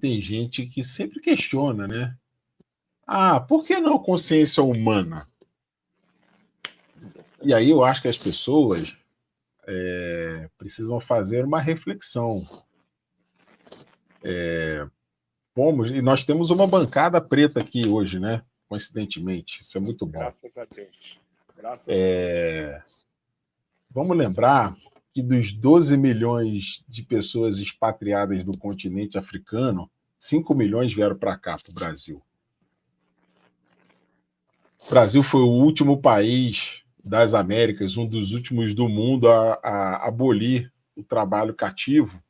tem gente que sempre questiona, né? Ah, por que não consciência humana? E aí eu acho que as pessoas precisam fazer uma reflexão. E nós temos uma bancada preta aqui hoje, né? Coincidentemente, isso é muito bom. Graças a Deus. Graças a Deus. Vamos lembrar que dos 12 milhões de pessoas expatriadas do continente africano, 5 milhões vieram para cá, para o Brasil. O Brasil foi o último país das Américas, um dos últimos do mundo a abolir o trabalho cativo,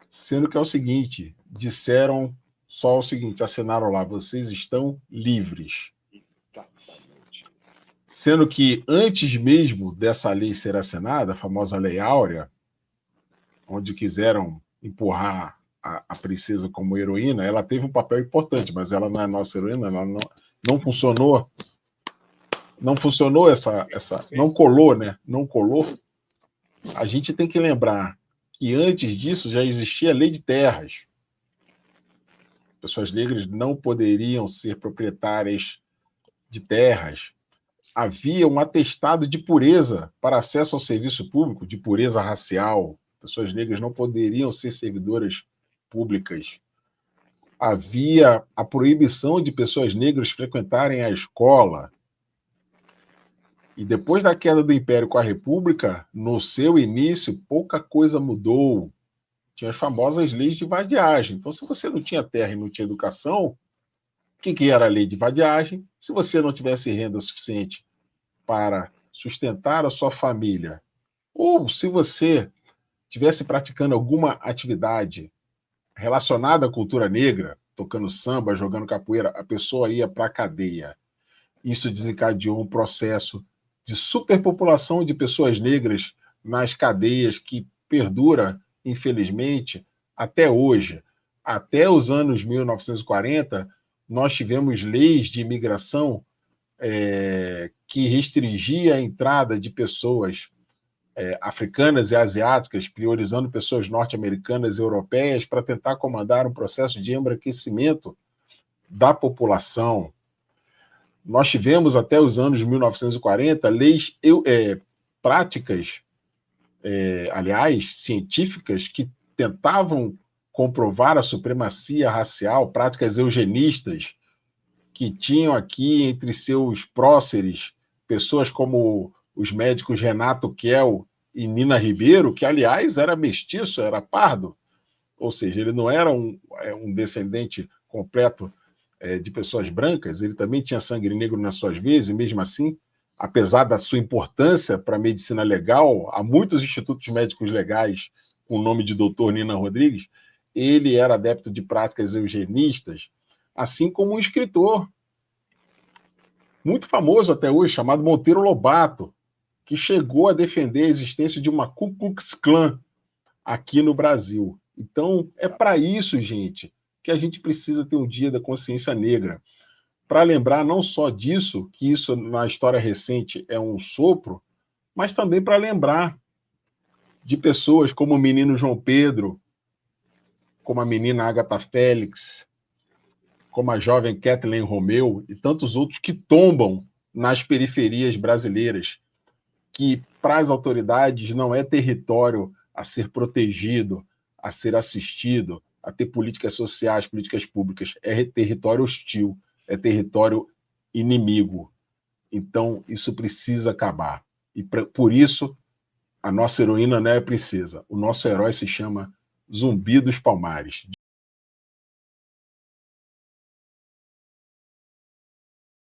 sendo que é o seguinte, disseram só o seguinte, assinaram lá, vocês estão livres. Exatamente isso. Sendo que antes mesmo dessa lei ser assinada, a famosa Lei Áurea, onde quiseram empurrar a princesa como heroína, ela teve um papel importante, mas ela não é nossa heroína, ela não funcionou. Não funcionou não colou, né? Não colou. A gente tem que lembrar que antes disso já existia a lei de terras. Pessoas negras não poderiam ser proprietárias de terras. Havia um atestado de pureza para acesso ao serviço público, de pureza racial. Pessoas negras não poderiam ser servidoras públicas. Havia a proibição de pessoas negras frequentarem a escola. E depois da queda do Império com a República, no seu início, pouca coisa mudou. Tinha as famosas leis de vadiagem. Então, se você não tinha terra e não tinha educação, o que era a lei de vadiagem? Se você não tivesse renda suficiente para sustentar a sua família, ou se você estivesse praticando alguma atividade relacionada à cultura negra, tocando samba, jogando capoeira, a pessoa ia para a cadeia. Isso desencadeou um processo de superpopulação de pessoas negras nas cadeias que perdura, infelizmente, até hoje. Até os anos 1940, nós tivemos leis de imigração que restringia a entrada de pessoas africanas e asiáticas, priorizando pessoas norte-americanas e europeias para tentar comandar um processo de embranquecimento da população. Nós tivemos até os anos 1940 leis práticas, aliás, científicas, que tentavam comprovar a supremacia racial, práticas eugenistas, que tinham aqui entre seus próceres pessoas como os médicos Renato Kell e Nina Ribeiro, que, aliás, era mestiço, era pardo, ou seja, ele não era um descendente completo de pessoas brancas, ele também tinha sangue negro nas suas veias, e mesmo assim, apesar da sua importância para a medicina legal, há muitos institutos médicos legais com o nome de Dr. Nina Rodrigues, ele era adepto de práticas eugenistas, assim como um escritor muito famoso até hoje, chamado Monteiro Lobato, que chegou a defender a existência de uma Ku Klux Klan aqui no Brasil. Então, é para isso, gente, que a gente precisa ter um dia da consciência negra, para lembrar não só disso, que isso na história recente é um sopro, mas também para lembrar de pessoas como o menino João Pedro, como a menina Agatha Félix, como a jovem Kathleen Romeu e tantos outros que tombam nas periferias brasileiras, que para as autoridades não é território a ser protegido, a ser assistido, a ter políticas sociais, políticas públicas, é território hostil, é território inimigo. Então, isso precisa acabar. E por isso, a nossa heroína não é a princesa. O nosso herói se chama Zumbi dos Palmares.